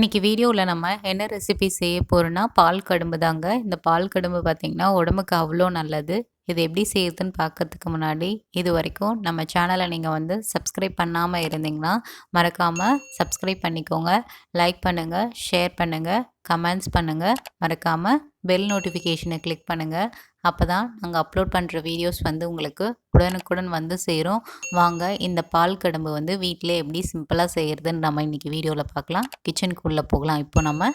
இன்றைக்கி வீடியோவில் நம்ம என்ன ரெசிபி செய்ய போகிறோன்னா பால் கடும்பு தாங்க. இந்த பால் கடும்பு பார்த்திங்கன்னா உடம்புக்கு அவ்வளோ நல்லது. இது எப்படி செய்யுதுன்னு பார்க்கறதுக்கு முன்னாடி இது வரைக்கும் நம்ம சேனலை நீங்கள் வந்து சப்ஸ்கிரைப் பண்ணாமல் இருந்தீங்கன்னா மறக்காமல் சப்ஸ்கிரைப் பண்ணிக்கோங்க. லைக் பண்ணுங்கள், ஷேர் பண்ணுங்கள், கமெண்ட்ஸ் பண்ணுங்கள். மறக்காமல் பெல் நோட்டிஃபிகேஷனை கிளிக் பண்ணுங்கள். அப்போ தான் நாங்கள் அப்லோட் பண்ணுற வீடியோஸ் வந்து உங்களுக்கு உடனுக்குடன் வந்து சேரும். வாங்க இந்த பால் கடும்பு வந்து வீட்டிலே எப்படி சிம்பிளாக செய்கிறதுன்னு நம்ம இன்றைக்கி வீடியோவில் பார்க்கலாம். கிச்சனுக்குள்ளே போகலாம். இப்போ நம்ம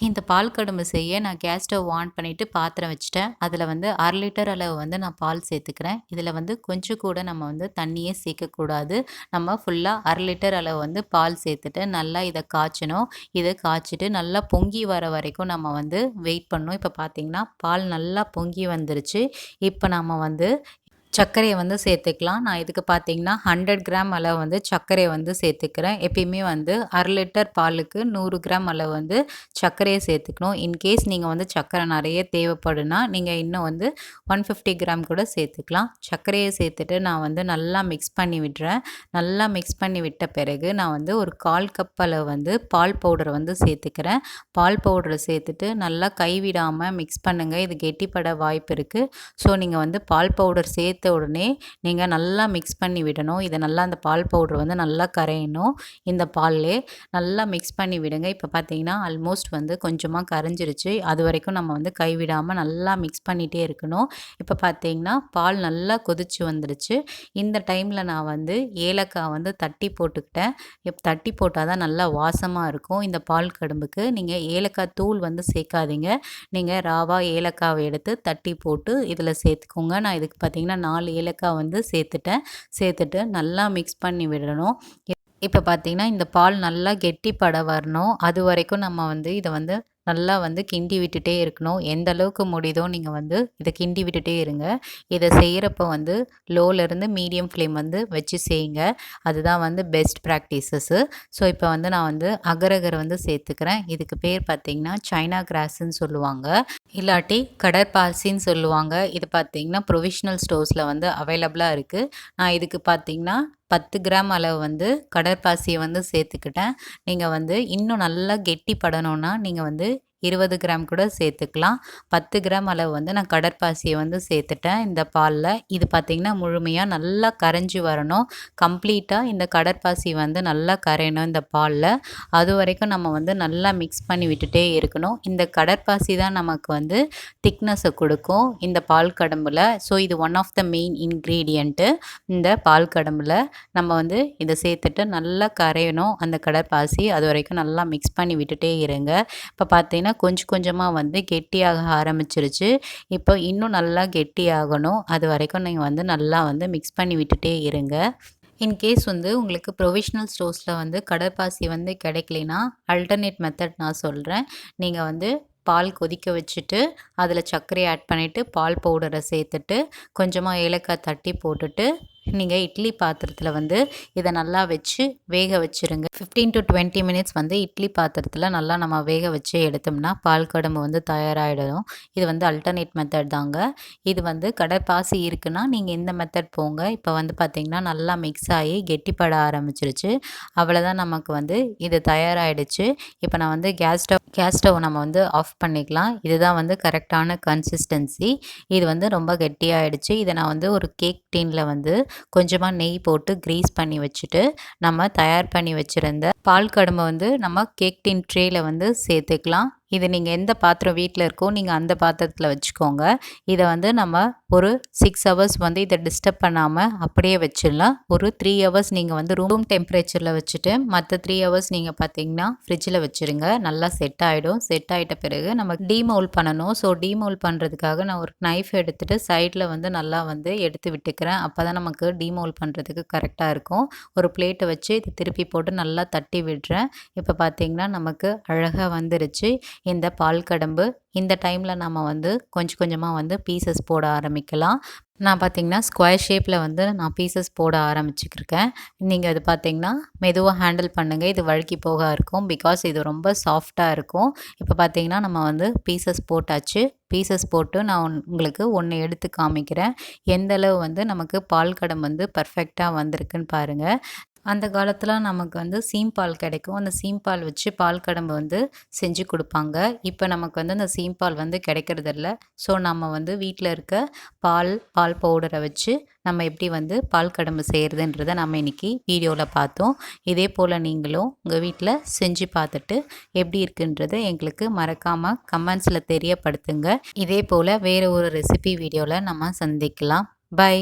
இந்த பால் கடும்பு செய்ய நான் கேஸ் ஸ்டவ் ஆன் பண்ணிவிட்டு பாத்திரம் வச்சுட்டேன். அதில் வந்து 1/2 லிட்டர் அளவு வந்து நான் பால் சேர்த்துக்கிறேன். இதில் வந்து கொஞ்சம் கூட நம்ம வந்து தண்ணியே சேர்க்கக்கூடாது. நம்ம ஃபுல்லாக 1/2 லிட்டர் அளவு வந்து பால் சேர்த்துட்டு நல்லா இதை காய்ச்சணும். இதை காய்ச்சிட்டு நல்லா பொங்கி வர வரைக்கும் நம்ம வந்து வெயிட் பண்ணணும். இப்போ பார்த்திங்கன்னா பால் நல்லா பொங்கி வந்துருச்சு. இப்போ நம்ம வந்து சர்க்கரையை வந்து சேர்த்துக்கலாம். நான் இதுக்கு பார்த்தீங்கன்னா 100 கிராம் அளவு வந்து சர்க்கரையை வந்து சேர்த்துக்கிறேன். எப்பயுமே வந்து 1/2 லிட்டர் பாலுக்கு 100 கிராம் அளவு வந்து சர்க்கரையை சேர்த்துக்கணும். இன்கேஸ் நீங்கள் வந்து சர்க்கரை நிறைய தேவைப்படுனா நீங்கள் இன்னும் வந்து 150 கிராம் கூட சேர்த்துக்கலாம். சர்க்கரையை சேர்த்துட்டு நான் வந்து நல்லா மிக்ஸ் பண்ணி விடுறேன். நல்லா மிக்ஸ் பண்ணி விட்ட பிறகு நான் வந்து ஒரு 1/4 கப் அளவு வந்து பால் பவுடரை வந்து சேர்த்துக்கிறேன். பால் பவுடரை சேர்த்துட்டு நல்லா கைவிடாமல் மிக்ஸ் பண்ணுங்கள். இது கெட்டிப்பட வாய்ப்பு இருக்குது. ஸோ நீங்கள் வந்து பால் பவுடர் சேர்த்த உடனே நீங்கள் நல்லா மிக்ஸ் பண்ணி விடணும். இதை நல்லா அந்த பால் பவுடர் வந்து நல்லா கரையணும். இந்த பால்லே நல்லா மிக்ஸ் பண்ணி விடுங்க. இப்போ பார்த்தீங்கன்னா ஆல்மோஸ்ட் வந்து கொஞ்சமாக கரைஞ்சிருச்சு. அது வரைக்கும் நம்ம வந்து கைவிடாமல் நல்லா மிக்ஸ் பண்ணிகிட்டே இருக்கணும். இப்போ பார்த்தீங்கன்னா பால் நல்லா கொதிச்சு வந்துருச்சு. இந்த டைமில் நான் வந்து ஏலக்காய் வந்து தட்டி போட்டுக்கிட்டேன். தட்டி போட்டால் தான் நல்லா வாசமாக இருக்கும். இந்த பால் கடும்புக்கு நீங்கள் ஏலக்காய் தூள் வந்து சேர்க்காதீங்க. நீங்கள் ராவா ஏலக்காவை எடுத்து தட்டி போட்டு இதில் சேர்த்துக்கோங்க. நான் இதுக்கு பார்த்தீங்கன்னா 4 ஏலக்காய் வந்து சேர்த்துட்டு நல்லா மிக்ஸ் பண்ணி விடணும். இப்போ பார்த்தீங்கன்னா இந்த பால் நல்லா கெட்டிப்பட வரணும். அது வரைக்கும் நம்ம வந்து இதை வந்து நல்லா வந்து கிண்டி விட்டுட்டே இருக்கணும். எந்த அளவுக்கு முடியுதோ நீங்கள் வந்து இதை கிண்டி விட்டுட்டே இருங்க. இதை செய்கிறப்ப வந்து லோலேருந்து மீடியம் ஃப்ளேம் வந்து வச்சு செய்யுங்க. அதுதான் வந்து பெஸ்ட் ப்ராக்டிசஸ்ஸு. ஸோ இப்போ வந்து நான் வந்து அகரகரை வந்து சேர்த்துக்கிறேன். இதுக்கு பேர் பார்த்திங்கன்னா சைனா கிராஸ்ன்னு சொல்லுவாங்க, இல்லாட்டி கடற்பாசின்னு சொல்லுவாங்க. இது பார்த்திங்கன்னா ப்ரொவிஷ்னல் ஸ்டோர்ஸில் வந்து அவைலபிளாக இருக்குது. நான் இதுக்கு பார்த்திங்கன்னா 10 கிராம் அளவு வந்து கடற்பாசியை வந்து சேர்த்துக்கிட்டேன். நீங்கள் வந்து இன்னும் நல்லா கெட்டிப்படணுன்னா நீங்கள் வந்து 20 கிராம் கூட சேர்த்துக்கலாம். 10 கிராம் அளவு வந்து நான் கடற்பாசியை வந்து சேர்த்துட்டேன் இந்த பாலில். இது பார்த்திங்கன்னா முழுமையாக நல்லா கரைஞ்சி வரணும். கம்ப்ளீட்டாக இந்த கடற்பாசி வந்து நல்லா கரையணும் இந்த பாலில். அது வரைக்கும் நம்ம வந்து நல்லா மிக்ஸ் பண்ணி விட்டுட்டே இருக்கணும். இந்த கடற்பாசி தான் நமக்கு வந்து திக்னஸை கொடுக்கும் இந்த பால் கடம்பில். ஸோ இது one of the main ingredient இந்த பால் கடம்பில். நம்ம வந்து இதை சேர்த்துட்டு நல்லா கரையணும் அந்த கடற்பாசி. அது வரைக்கும் நல்லா மிக்ஸ் பண்ணி விட்டுட்டே இருங்க. இப்போ பார்த்தீங்கன்னா கொஞ்சம் கொஞ்சமாக வந்து கெட்டியாக ஆரம்பிச்சிருச்சு. இப்போ இன்னும் நல்லா கெட்டியாகணும். அது வரைக்கும் நீங்கள் வந்து நல்லா வந்து மிக்ஸ் பண்ணி விட்டுட்டே இருங்க. இன்கேஸ் வந்து உங்களுக்கு ப்ரொவிஷ்னல் ஸ்டோர்ஸில் வந்து கடற்பாசி வந்து கிடைக்கலைன்னா அல்டர்னேட் மெத்தட் நான் சொல்கிறேன். நீங்கள் வந்து பால் கொதிக்க வச்சுட்டு அதில் சர்க்கரை ஆட் பண்ணிவிட்டு பால் பவுடரை சேர்த்துட்டு கொஞ்சமாக ஏலக்காய் தட்டி போட்டுட்டு நீங்கள் இட்லி பாத்திரத்தில் வந்து இதை நல்லா வச்சு வேக வச்சுருங்க. 15 to 20 மினிட்ஸ் வந்து இட்லி பாத்திரத்தில் நல்லா நம்ம வேக வச்சு எடுத்தோம்னா பால் கடும்பு வந்து தயாராகிடும். இது வந்து அல்டர்னேட் மெத்தட் தாங்க. இது வந்து கடற்பாசி இருக்குன்னா நீங்கள் இந்த மெத்தட் போங்க. இப்போ வந்து பார்த்திங்கன்னா நல்லா மிக்ஸ் ஆகி கெட்டிப்பட ஆரம்பிச்சிருச்சு. அவ்வளோதான், நமக்கு வந்து இது தயாராகிடுச்சு. இப்போ நான் வந்து கேஸ் ஸ்டவ் நம்ம வந்து ஆஃப் பண்ணிக்கலாம். இதுதான் வந்து கரெக்டான கன்சிஸ்டன்சி. இது வந்து ரொம்ப கெட்டியாகிடுச்சு. இதை நான் வந்து ஒரு கேக் டீனில் வந்து கொஞ்சமாக நெய் போட்டு க்ரீஸ் பண்ணி வச்சுட்டு நம்ம தயார் பண்ணி வச்சுருந்த பால் கடும்பை வந்து நம்ம கேக் டின் ட்ரேயில் வந்து சேர்த்துக்கலாம். இது நீங்கள் எந்த பாத்திரம் வீட்டில் இருக்கோ நீங்கள் அந்த பாத்திரத்தில் வச்சுக்கோங்க. இதை வந்து நம்ம ஒரு 6 ஹவர்ஸ் வந்து இதை டிஸ்டர்ப் பண்ணாமல் அப்படியே வச்சிடலாம். ஒரு 3 ஹவர்ஸ் நீங்கள் வந்து ரூம் டெம்பரேச்சரில் வச்சுட்டு மற்ற 3 ஹவர்ஸ் நீங்கள் பார்த்தீங்கன்னா ஃப்ரிட்ஜில் வச்சுருங்க. நல்லா செட் ஆகிடும். செட் ஆகிட்ட பிறகு நம்ம டீமோல் பண்ணணும். ஸோ டீமோல் பண்ணுறதுக்காக நான் ஒரு நைஃப் எடுத்துகிட்டு சைடில் வந்து நல்லா வந்து எடுத்து விட்டுக்கிறேன். அப்போ தான் நமக்கு டீமோல் பண்ணுறதுக்கு கரெக்டாக இருக்கும். ஒரு பிளேட்டை வச்சு இது திருப்பி போட்டு நல்லா தட்டி விடுறேன். இப்போ பார்த்தீங்கன்னா நமக்கு அழகாக வந்துருச்சு இந்த பால் கடம்பு. இந்த டைமில் நம்ம வந்து கொஞ்சம் கொஞ்சமாக வந்து பீசஸ் போட ஆரம்பிக்கலாம். நான் பார்த்திங்கன்னா ஸ்கொயர் ஷேப்பில் வந்து நான் பீசஸ் போட ஆரம்பிச்சுக்கிருக்கேன். நீங்கள் அது பார்த்திங்கன்னா மெதுவாக ஹேண்டில் பண்ணுங்கள். இது வழுக்கி போக இருக்கும். பிகாஸ் இது ரொம்ப சாஃப்டாக இருக்கும். இப்போ பார்த்திங்கன்னா நம்ம வந்து பீசஸ் போட்டாச்சு. பீசஸ் போட்டு நான் உங்களுக்கு ஒன்று எடுத்து காமிக்கிறேன். எந்த அளவு வந்து நமக்கு பால் கடம்பு வந்து பர்ஃபெக்டாக வந்திருக்குன்னு பாருங்கள். அந்த காலத்துல நமக்கு வந்து சீம்பால் கிடைக்கும். அந்த சீம்பால் வச்சு பால் கடம்பு வந்து செஞ்சு குடுப்பாங்க. இப்ப நமக்கு வந்து அந்த சீம்பால் வந்து கிடைக்கிறதில்ல. ஸோ நம்ம வந்து வீட்ல இருக்க பால் பவுடர வச்சு நம்ம எப்படி வந்து பால் கடம்பு செய்றதுன்றத நம்ம இன்னைக்கு வீடியோல பார்த்தோம். இதே போல நீங்களும் உங்க வீட்ல செஞ்சு பார்த்துட்டு எப்படி இருக்குன்றத எங்களுக்கு மறக்காம கமெண்ட்ஸ்ல தெரியப்படுத்துங்க. இதே போல வேற ஒரு ரெசிபி வீடியோல நம்ம சந்திக்கலாம். பை.